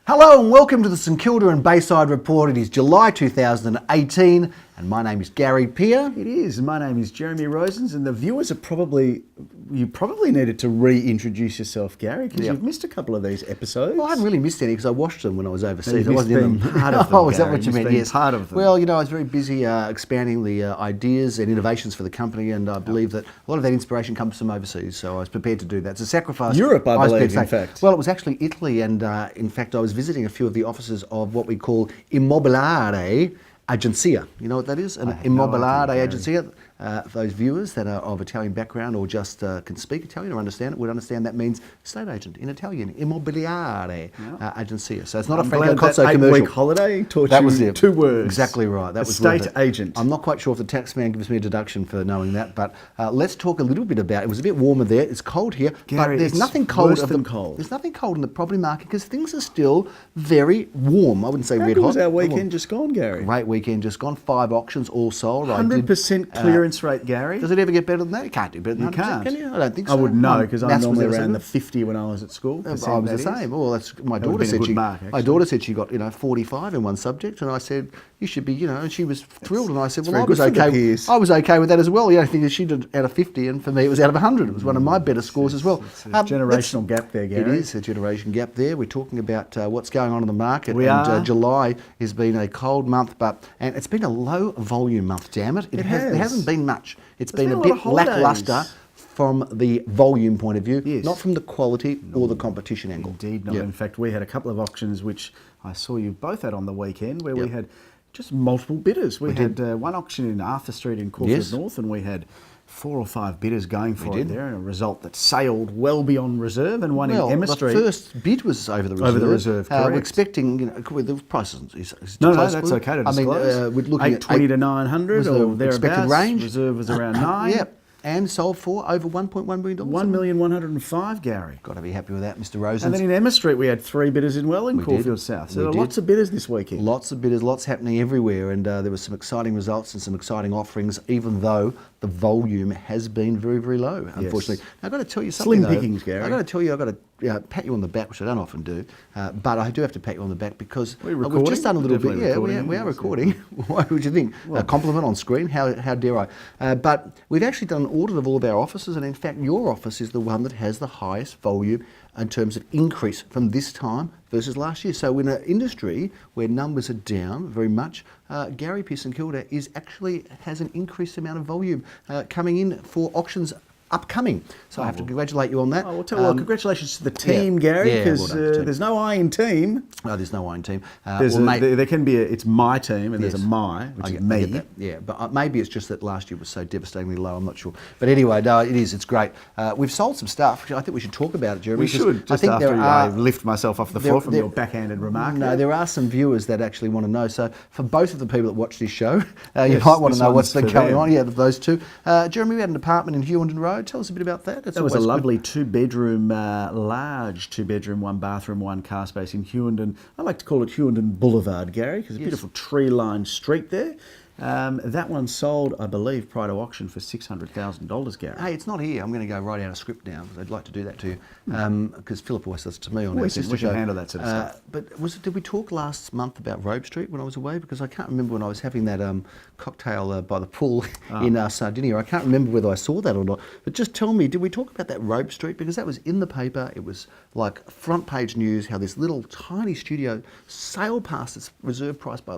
Hello and welcome to the St Kilda and Bayside Report. It is July 2018 and my name is Gary Peer. It is. My name is Jeremy Rosens, and the viewers are you probably needed to reintroduce yourself, Gary, because you've missed a couple of these episodes. Well, I haven't really missed any because I watched them when I was overseas. I wasn't in them. Part of them, oh, is that Gary. what you meant? Yes. Part of them. Well, you know, I was very busy expanding the ideas and innovations for the company, and I believe that a lot of that inspiration comes from overseas, so I was prepared to do that. It's a sacrifice. Europe, I believe, in fact. Well, it was actually Italy, and in fact, I was visiting a few of the offices of what we call Immobiliare Agenzia. You know what that is? An Immobiliare Agenzia. For those viewers that are of Italian background or just can speak Italian or understand it, would understand that means estate agent in Italian. Immobiliare Agenzia. So it's not a Franco Cozzo commercial. 8-week holiday taught that you was it. 2 words. Exactly right. That was estate agent. I'm not quite sure if the tax man gives me a deduction for knowing that, but let's talk a little bit about it. It was a bit warmer there. It's cold here, Gary, but there's nothing cold. There's nothing cold in the property market because things are still very warm. I wouldn't say red hot. How was our weekend just gone, Gary? Great weekend just gone. 5 auctions all sold. 100% clearance rate, Gary. Does it ever get better than that? You can't do better than that. You can't. Can you? I don't think so. I wouldn't know because I'm normally around the 50 when I was at school. I was the same. Well, that's my daughter said. My daughter said she got 45 in one subject, and I said you should be and she was thrilled, and I said well I was okay. I was okay with that as well. I think she did out of 50, and for me it was out of 100. It was one of my better scores as well. It's a generational gap there, Gary. It is a generation gap there. We're talking about what's going on in the market. We are. July has been a cold month, and it's been a low volume month. Damn it! There hasn't been much. It's been a bit lackluster from the volume point of view, not from the quality or the competition angle. Indeed not. In fact, we had a couple of auctions which I saw you both at on the weekend where we had just multiple bidders. We had one auction in Arthur Street in Caulfield North, and we had 4 or 5 bidders going for it there, and a result that sailed well beyond reserve, and one in Emma Street. The first bid was over the reserve. Over the reserve, correct. We're expecting, the price is no, that's okay to disclose. I mean, we're looking at 820 to 900 or thereabouts. Expected range. Reserve was around 9. Yep. And sold for over $1.1 million. $1,105,000, Gary. Got to be happy with that, Mr. Rosens. And then in Emma Street, we had 3 bidders in Caulfield South. So there were lots of bidders this weekend. Lots of bidders, lots happening everywhere, and there were some exciting results and some exciting offerings, even though the volume has been very, very low, unfortunately. Now, I've got to tell you something. Slim pickings, Gary. I've got to tell you, I've got to pat you on the back, which I don't often do, but I do have to pat you on the back because we've just done a little bit. Yeah, we are recording. What would you think? A compliment on screen? How dare I? But we've actually done an audit of all of our offices, and in fact, your office is the one that has the highest volume in terms of increase from this time versus last year. So in an industry where numbers are down very much, Gary Pearson Kilda has an increased amount of volume coming in for auctions upcoming. So I have to congratulate you on that. Well, congratulations to the team, Gary, because there's no I in team. No, there's no I in team. There can be it's my team, and there's a my, which is me. I get that. Yeah, but maybe it's just that last year was so devastatingly low, I'm not sure. But anyway, no, it's great. We've sold some stuff. I think we should talk about it, Jeremy. We should, just after I lift myself off the floor from your backhanded remark. No, there are some viewers that actually want to know. So for both of the people that watch this show, you might want to know what's been going on. Yeah, those two. Jeremy, we had an apartment in Hewenden Road. Tell us a bit about that. That was a lovely 2-bedroom, large 2-bedroom, 1-bathroom, 1 car space in Hewenden. I like to call it Hewenden Boulevard, Gary, because it's a beautiful tree-lined street there. That one sold, I believe, prior to auction for $600,000, Gary. Hey, it's not here. I'm going to go right out of script now because I'd like to do that to you because Philip always does it to me on our sister show. We can handle that sort of stuff. But did we talk last month about Robe Street when I was away? Because I can't remember when I was having that cocktail by the pool in Sardinia. I can't remember whether I saw that or not. But just tell me, did we talk about that Robe Street? Because that was in the paper. It was like front page news, how this little tiny studio sailed past its reserve price by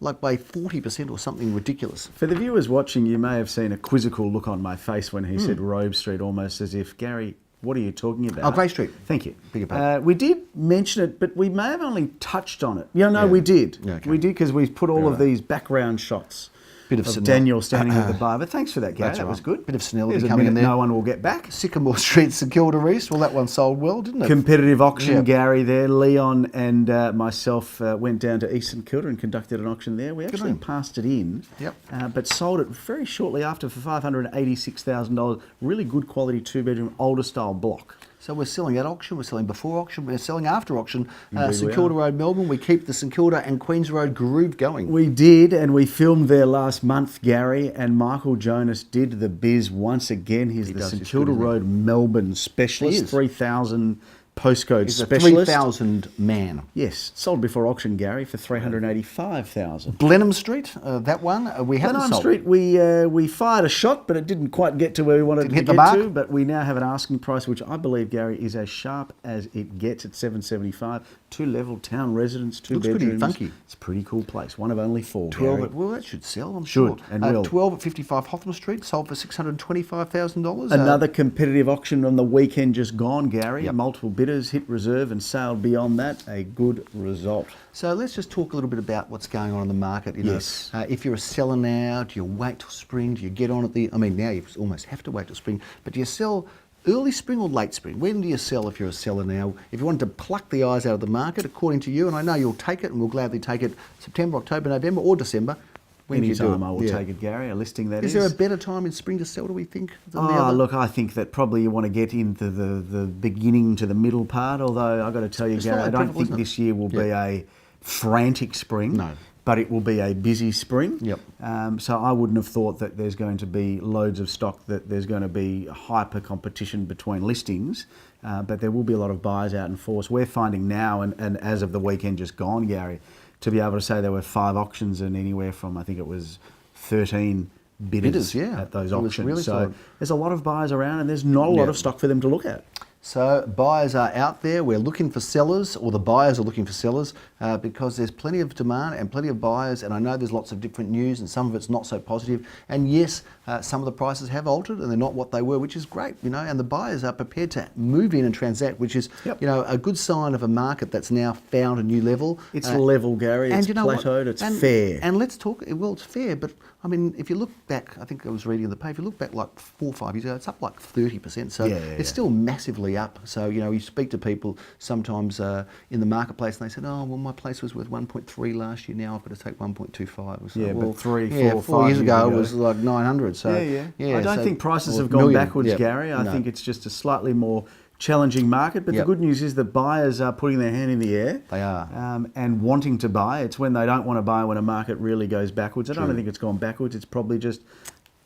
by 40% or something ridiculous. For the viewers watching, you may have seen a quizzical look on my face when he said Robe Street, almost as if, Gary, what are you talking about? Oh, Grey Street. Thank you. Beg your pardon. We did mention it, but we may have only touched on it. We did. Yeah, okay. We did because we've put all of these background shots of Daniel standing at the bar. But thanks for that, Gary. That was good. Bit of senility coming in there. No one will get back. Sycamore Street, St Kilda East. Well, that one sold well, didn't it? Competitive auction, Gary, there. Leon and myself went down to East St Kilda and conducted an auction there. We actually passed it in, but sold it very shortly after for $586,000. Really good quality 2-bedroom, older style block. So we're selling at auction, we're selling before auction, we're selling after auction. St Kilda Road, Melbourne. We keep the St Kilda and Queens Road groove going. We did, and we filmed there last month, Gary, and Michael Jonas did the biz once again. He's the St Kilda Road Melbourne specialist, 3,000 postcode He's specialist. a 3,000 man. Yes, sold before auction, Gary, for 385,000. Blenheim Street, that one we haven't Blenheim sold. Street, we fired a shot, but it didn't quite get to where we wanted to get to. But we now have an asking price, which I believe, Gary, is as sharp as it gets at 775. 2-level town residence, 2 bedrooms. Pretty funky. It's a pretty cool place. One of only 4. 12. Gary. Well, that should sell. I'm Should, sure. and will. 12 at 55 Hotham Street, sold for $625,000. Another competitive auction on the weekend just gone, Gary. Yep. Multiple bidders hit reserve and sailed beyond that. A good result. So let's just talk a little bit about what's going on in the market. Yes. If you're a seller now, do you wait till spring? Do you get on at the... I mean, now you almost have to wait till spring. But do you sell early spring or late spring? When do you sell if you're a seller now? If you wanted to pluck the eyes out of the market, according to you, and I know you'll take it and we'll gladly take it September, October, November or December. When do you do it? Anytime I will take it, Gary. A listing that is. Is there a better time in spring to sell, do we think, than the Oh, other? look, I think that probably you want to get into the beginning to the middle part, although I've got to tell you, Gary, I don't think this year will be a frantic spring. No. But it will be a busy spring. Yep. So I wouldn't have thought that there's going to be loads of stock, that there's going to be hyper competition between listings, but there will be a lot of buyers out in force. We're finding now, and as of the weekend just gone, Gary, to be able to say there were 5 auctions and anywhere from, I think it was 13 bidders at those auctions. Really so there's a lot of buyers around and there's not a lot of stock for them to look at. So buyers are out there. We're looking for sellers, or the buyers are looking for sellers, because there's plenty of demand and plenty of buyers. And I know there's lots of different news, and some of it's not so positive. And yes, some of the prices have altered, and they're not what they were, which is great, And the buyers are prepared to move in and transact, which is, a good sign of a market that's now found a new level. It's level, Gary. It's plateaued. It's fair. And let's talk. Well, it's fair, but I mean, if you look back, I think I was reading in the paper. If you look back like 4 or 5 years ago, it's up like 30%. So it's still massively up. So you speak to people sometimes in the marketplace, and they said, "Oh, well, my place was worth 1.3 last year. Now I've got to take 1.25." So, but 4 years ago it was like 900. So I don't think prices have gone backwards, Gary. I think it's just a slightly more challenging market. But the good news is that buyers are putting their hand in the air. They are. And wanting to buy. It's when they don't want to buy when a market really goes backwards. I don't think it's gone backwards. It's probably just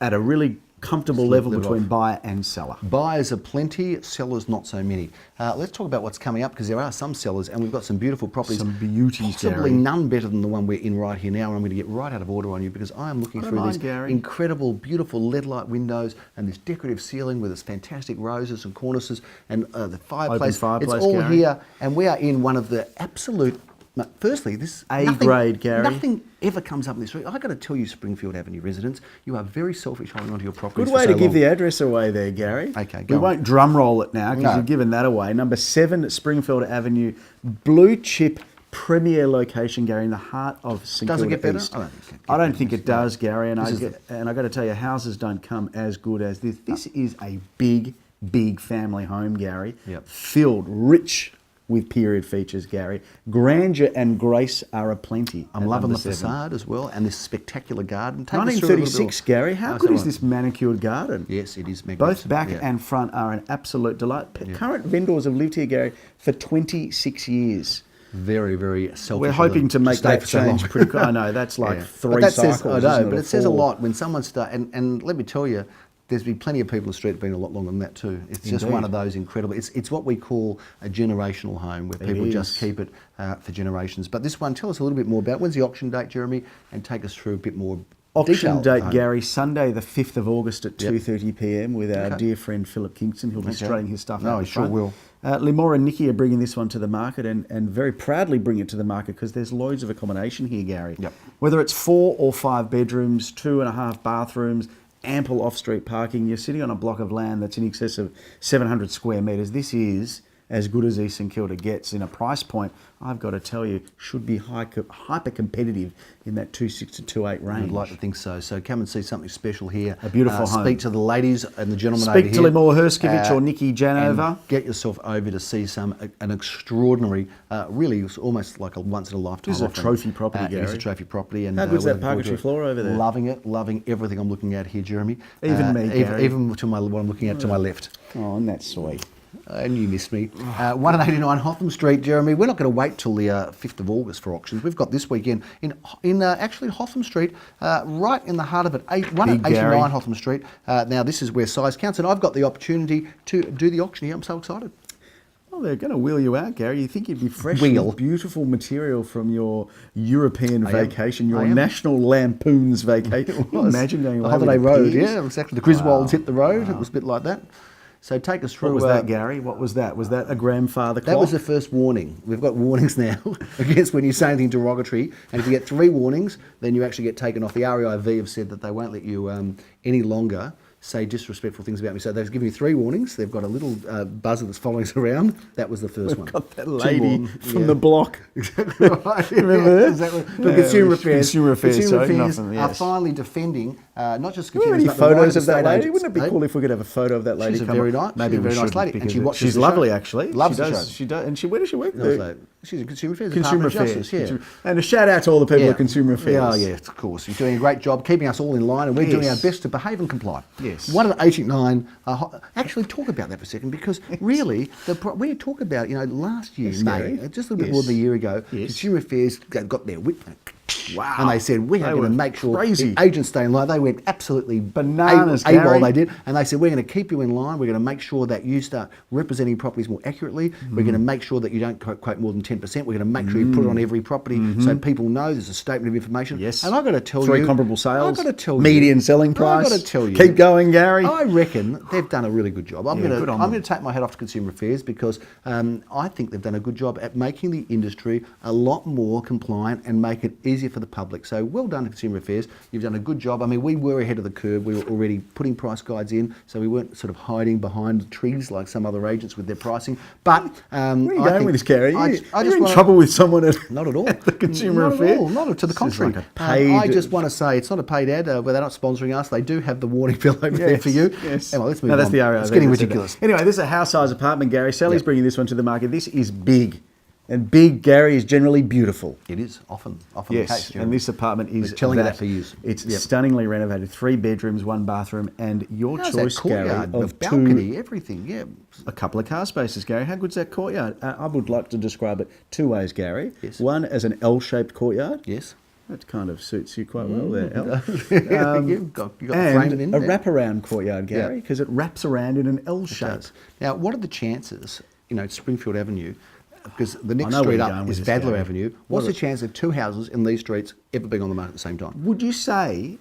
at a really comfortable level between buyer and seller. Buyers are plenty, sellers not so many. Let's talk about what's coming up, because there are some sellers and we've got some beautiful properties. Some beauties, possibly Gary. none better than the one we're in right here now. And I'm going to get right out of order on you, because I am looking through these incredible, beautiful LED light windows and this decorative ceiling with its fantastic roses and cornices and the fireplace. It's all Gary. here, and we are in one of the absolute... Firstly, this A-grade, Gary. Nothing ever comes up in this street. I've got to tell you, Springfield Avenue residents, you are very selfish holding onto your properties. Good way to give the address away there, Gary. Okay, go We won't drum roll it now because you've given that away. Number 7 Springfield Avenue, blue chip premier location, Gary, in the heart of St Kilda. Does it get better? East. I don't think it does, Gary. And I got to tell you, houses don't come as good as this. This is a big, big family home, Gary. Filled, rich with period features, Gary. Grandeur and grace are aplenty. I'm loving the facade as well, and this spectacular garden. Take 1936, Gary. How good is this manicured garden? Yes, it is magnificent. Both back and front are an absolute delight. Current vendors have lived here, Gary, for 26 years. Very, very selfish. We're hoping to make that change pretty quick. I know, that's like 3 cycles. I know, but it says a lot when someone starts, and let me tell you, there's been plenty of people in the street been a lot longer than that too. It's just one of those incredible, it's what we call a generational home, where people just keep it for generations. But this one, tell us a little bit more about, when's the auction date, Jeremy, and take us through a bit more auction date, Gary, Sunday the 5th of August at 2:30 p.m. with our dear friend Philip Kingston. He'll be strutting his stuff out. No, he sure will. Limor and Nikki are bringing this one to the market, and very proudly bring it to the market, because there's loads of accommodation here, Gary. Whether it's 4 or 5 bedrooms, 2.5 bathrooms, ample off-street parking, you're sitting on a block of land that's in excess of 700 square metres. This is as good as East St Kilda gets in a price point. I've got to tell you, should be hyper competitive in that 2.6 to 2.8 range. I'd like to think so. So come and see something special here. A beautiful home. Speak to the ladies and the gentlemen over here. Speak to Limor Herskovich or Nikki Janova. And get yourself over to see an extraordinary, really almost like a once in a lifetime. This is a trophy property, Gary. It is a trophy property. And how good's that parquetry floor over there? Loving it, loving everything I'm looking at here, Jeremy. Even me, Gary. Even to what I'm looking at to my left. Oh, and that's sweet. And you missed me. 189 Hotham Street, Jeremy. We're not going to wait till the 5th of August for auctions. We've got this weekend in actually Hotham Street, right in the heart of it. 189 Hotham Street. Now, this is where size counts, and I've got the opportunity to do the auction here. I'm so excited. Well, they're going to wheel you out, Gary. You think you'd be fresh Wheel. with beautiful material from your European I am. vacation, your I am. National Lampoon's vacation. It was. Imagine going the away Holiday with the Road, pigs. yeah, exactly. The Griswolds hit the road. It was a bit like that. So take us through. What was that, Gary? What was that? Was that a grandfather clock? That was the first warning. We've got warnings now against when you say anything derogatory. And if you get 3 warnings, then you actually get taken off. The REIV have said that they won't let you any longer say disrespectful things about me. So they've given you 3 warnings. They've got a little buzzer that's following us around. That was the first one. Got that lady from the block. Exactly right. Remember that? Exactly. But Consumer Affairs, Consumer Affairs are yes. finally defending not just Were there consumers, any but the right photos of that estate lady? agents. Wouldn't it be cool if we could have a photo of that lady? She's a come very up? nice, Maybe she's a very we nice should, lady, because and she watches she's the lovely, show. actually. Loves she the does. show. She does, and she where does she work? She's a Consumer Affairs Consumer Department of Affairs. Justice, yeah. And a shout out to all the people at Consumer Affairs. Yeah, yeah, of course. You're doing a great job keeping us all in line, and we're doing our Yes. best to behave and comply. Yes. 1 at 89. Actually, talk about that for a second, because really, we talk about, last year, May, Gary. just a little bit more than a year ago, Yes. Consumer Affairs got their whip. Wow. And they said, we are They going to were make sure crazy. the agents stay in line. They went absolutely Bananas, AWOL, Gary. they did. And they said, we're going to keep you in line. We're going to make sure that you start representing properties more accurately. We're going to make sure that you don't quote more than 10%. We're going to make sure you put it on every property so people know there's a statement of information. Yes. And I've got to tell 3 you. comparable sales. I've got to tell you. Median selling price. I've got to tell you. Keep going, Gary. I reckon they've done a really good job. I'm Yeah, going good on to them. take my hat off to Consumer Affairs, because I think they've done a good job at making the industry a lot more compliant and make it easier for the public. So well done, Consumer Affairs. You've done a good job. I mean, we were ahead of the curve. We were already putting price guides in, so we weren't sort of hiding behind trees like some other agents with their pricing. But Where are you going with this, Gary? I You're just in wanna- trouble with someone at Not at all. at the Consumer Not Affairs. At all. Not to the This is contrary. like a paid- I just want to say it's not a paid ad. They're not sponsoring us. They do have the warning bill over there for you. Yes. Anyway, let's move No, that's on. the REIV. It's getting that said ridiculous. that. Anyway, this is a house size apartment, Gary. Sally's Yep. bringing this one to the market. This is big. And big, Gary, is generally beautiful. It is often the case. Yes, Jeremy. and this apartment is We're telling you that for years. It's Yep. stunningly renovated, 3 bedrooms, 1 bathroom, and your How's choice, that Gary, courtyard, of the balcony, 2, everything. Yeah. a couple of car spaces, Gary. How good's that courtyard? I would like to describe it 2 ways, Gary. Yes. One as an L-shaped courtyard. Yes. That kind of suits you quite well there, L. You've got the And framing in a there. wraparound courtyard, Gary, Yeah. because it wraps around in an L It shape. does. Now, what are the chances, Springfield Avenue, because the next know where street you're up going is with this, Badler Gary. Avenue. What's the chance of 2 houses in these streets ever being on the market at the same time? Would you say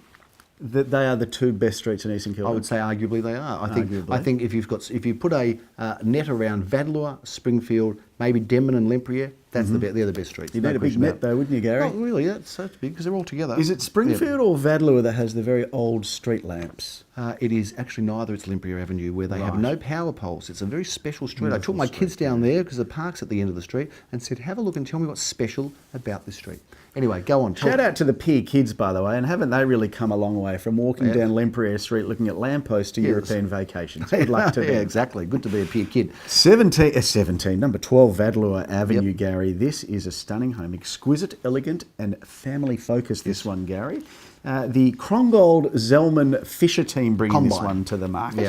that they are the 2 best streets in Eastern Kilda? I would say arguably they are. Arguably. I think if you put a net around Vadlua, Springfield, maybe Denman and Lempriere, they're the best streets. You no need a big question net about it. though, wouldn't you, Gary? Not really, that's big because they're all together. Is it Springfield or Vadlua that has the very old street lamps? It is actually neither. It's Lempriere Avenue, where they have Right. no power poles. It's a very special street. I took my kids down there because the park's at the end of the street and said, have a look and tell me what's special about this street. Anyway, go on. Shout out to the Pier kids, by the way, and haven't they really come a long way from walking down Lempriere Street looking at lampposts to European vacations? Good luck to them. Yeah, exactly. Good to be a peer kid. 17, number 12 Vadlua Avenue, Gary. This is a stunning home. Exquisite, elegant, and family focused, this one, Gary. The Krongold Zellman Fisher team bringing this Combine. one to the market.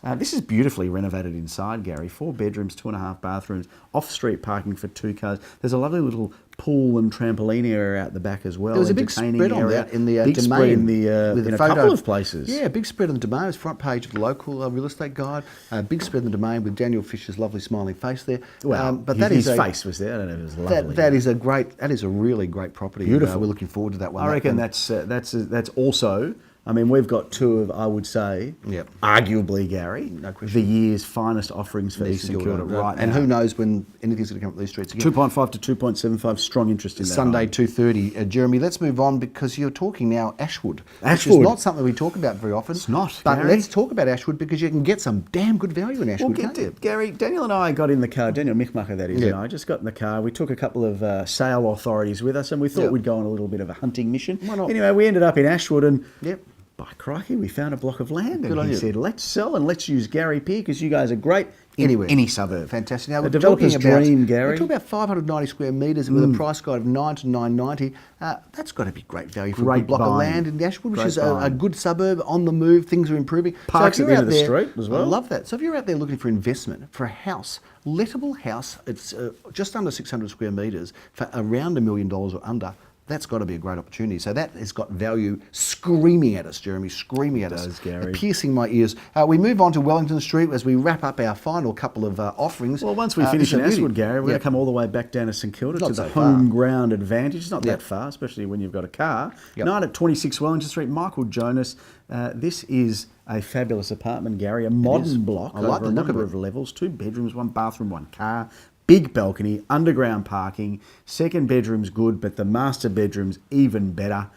Yep. This is beautifully renovated inside, Gary. 4 bedrooms, 2.5 bathrooms, off-street parking for 2 cars. There's a lovely little pool and trampoline area out the back as well. There was a big entertaining spread on area. that in the big domain. spread in with in a photo. couple of places. Yeah, big spread on the domain. It was front page of the local real estate guide. Big spread on the domain with Daniel Fisher's lovely smiling face there. Well, but his face was there. I don't know if it was lovely. That is a really great property. Beautiful. We're looking forward to that one. I reckon that's also. I mean, we've got 2 of, I would say, arguably, Gary, No question. the year's finest offerings for Eastern Kilda right and now. who knows when anything's going to come up these streets again. 2.5 to 2.75, strong interest in that. Sunday, home. 2:30. Jeremy, let's move on because you're talking now Ashwood. Which Ashwood. is not something we talk about very often. It's not, But Gary. let's talk about Ashwood because you can get some damn good value in Ashwood, can't you? Gary, Daniel and I got in the car, Daniel Michmacher that is, Yeah. and I just got in the car. We took a couple of sale authorities with us and we thought Yeah. we'd go on a little bit of a hunting mission. Why not? Anyway, we ended up in Ashwood and Yep. by crikey, we found a block of land Good and on he you. said, let's sell and let's use Gary Pier because you guys are great in Anywhere. any suburb. Fantastic. Now, The we're developer's talking about, dream, Gary. We're talking about 590 square metres with a price guide of 9 to 990. That's got to be great value for a Great good block of buying. land in Ashwood, which Great is a buying. good suburb, on the move, things are improving. Parks if at you're the end out of the there- street as well. I love that. So if you're out there looking for investment, for a house, lettable house, it's just under 600 square metres for around $1 million or under, That's got to be a great opportunity. So that has got value screaming at us, Jeremy, screaming at us. It does, Gary. Piercing my ears. We move on to Wellington Street as we wrap up our final couple of offerings. Well, once we finish in Ashwood, Gary, we're going to come all the way back down to St Kilda to the home ground advantage. It's not that far, especially when you've got a car. 9 at 26 Wellington Street, Michael Jonas. This is a fabulous apartment, Gary, a modern block. I like the number of levels, 2 bedrooms, 1 bathroom, 1 car. Big balcony, underground parking, second bedroom's good, but the master bedroom's even better.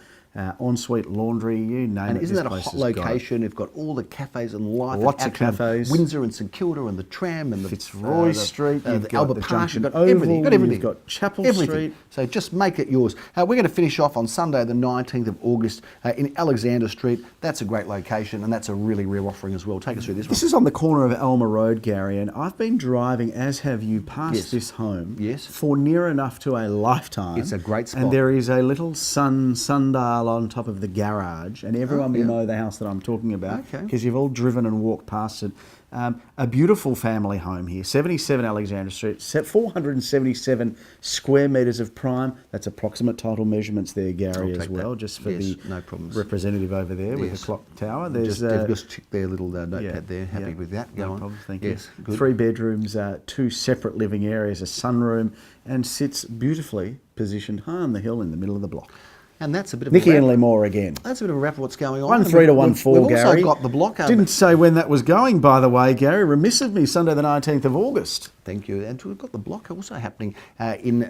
Ensuite laundry, you name it. And isn't that a hot location? You've got all the cafes and life. Lots of cafes. Windsor and St Kilda and the tram and the Fitzroy Street. You've got Albert Park. You've got everything. You've got everything. You've got Chapel everything. Street. So just make it yours. We're going to finish off on Sunday, the 19th of August in Alexander Street. That's a great location and that's a really rare offering as well. Take us through this one. This is on the corner of Elmer Road, Gary, and I've been driving, as have you, past this home for near enough to a lifetime. It's a great spot. And there is a little sundial on top of the garage, and everyone will know the house that I'm talking about because you've all driven and walked past it. A beautiful family home here, 77 Alexander Street, 477 square metres of prime. That's approximate title measurements there, Gary, as well, just for the representative over there with the clock tower. There's they've just checked their little notepad there. Happy with that. Go on. Problem, thank you. Good. 3 bedrooms, 2 separate living areas, a sunroom, and sits beautifully positioned high on the hill in the middle of the block. And that's a bit of Nicky a wrap. and Limor again. That's a bit of a wrap of what's going on. 1-3 to 1-4, We've Gary. also got the block. Didn't say when that was going, by the way, Gary. Remiss of me, Sunday the 19th of August. Thank you. And we've got the block also happening in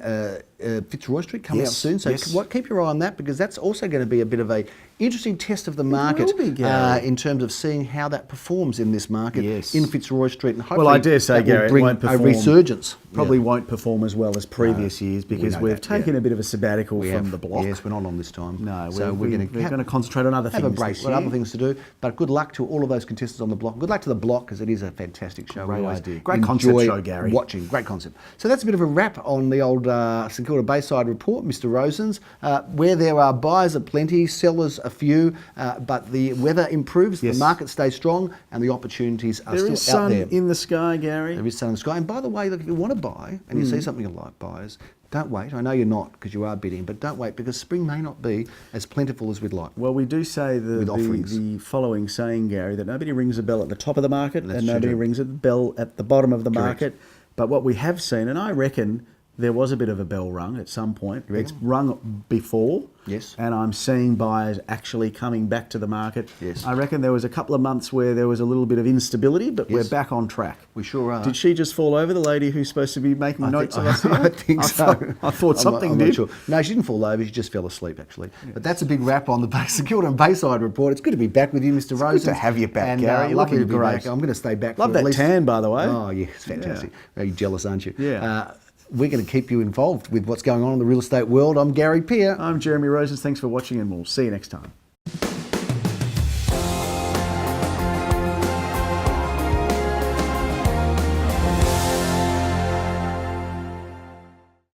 Fitzroy Street coming up soon. So keep your eye on that because that's also going to be a bit of a interesting test of the market in terms of seeing how that performs in this market in Fitzroy Street. And hopefully I dare say, Gary, bring it won't perform, a resurgence. Probably won't perform as well as previous years because we've taken a bit of a sabbatical from the block. Yes, we're not on this time. No, so we're going to concentrate on other things. Have a break. We've got other things to do. But good luck to all of those contestants on the block. Good luck to the block because it is a fantastic show. Great idea. Great concept show, Gary. Watching. Great concept. So that's a bit of a wrap on the old St Kilda Bayside report, Mr. Rosens. Where there are buyers aplenty, sellers a few, but the weather improves, the market stays strong, and the opportunities are still out there. There is sun in the sky, Gary. There is sun in the sky. And by the way, look, if you want to buy and you see something you like, buyers, don't wait. I know you're not because you are bidding, but don't wait because spring may not be as plentiful as we'd like. Well, we do say the following saying, Gary, that nobody rings a bell at the top of the market and nobody rings a bell at the bottom of the market. But what we have seen, and I reckon there was a bit of a bell rung at some point. It's rung before. Yes. And I'm seeing buyers actually coming back to the market. Yes. I reckon there was a couple of months where there was a little bit of instability, but we're back on track. We sure are. Did she just fall over, the lady who's supposed to be making notes of us here? I think so. I thought something I'm did. not sure. No, she didn't fall over. She just fell asleep, actually. Yes. But that's a big wrap on the St Kilda and Bayside report. It's good to be back with you, Mr. Rosens. Good to have you back, and, Gary. You're lucky to looking be great. back. I'm going to stay back Love for that at least... tan, by the way. Oh, yeah, it's fantastic. Very jealous, aren't you? Yeah. We're going to keep you involved with what's going on in the real estate world. I'm Gary Peer. I'm Jeremy Rosens. Thanks for watching and we'll see you next time.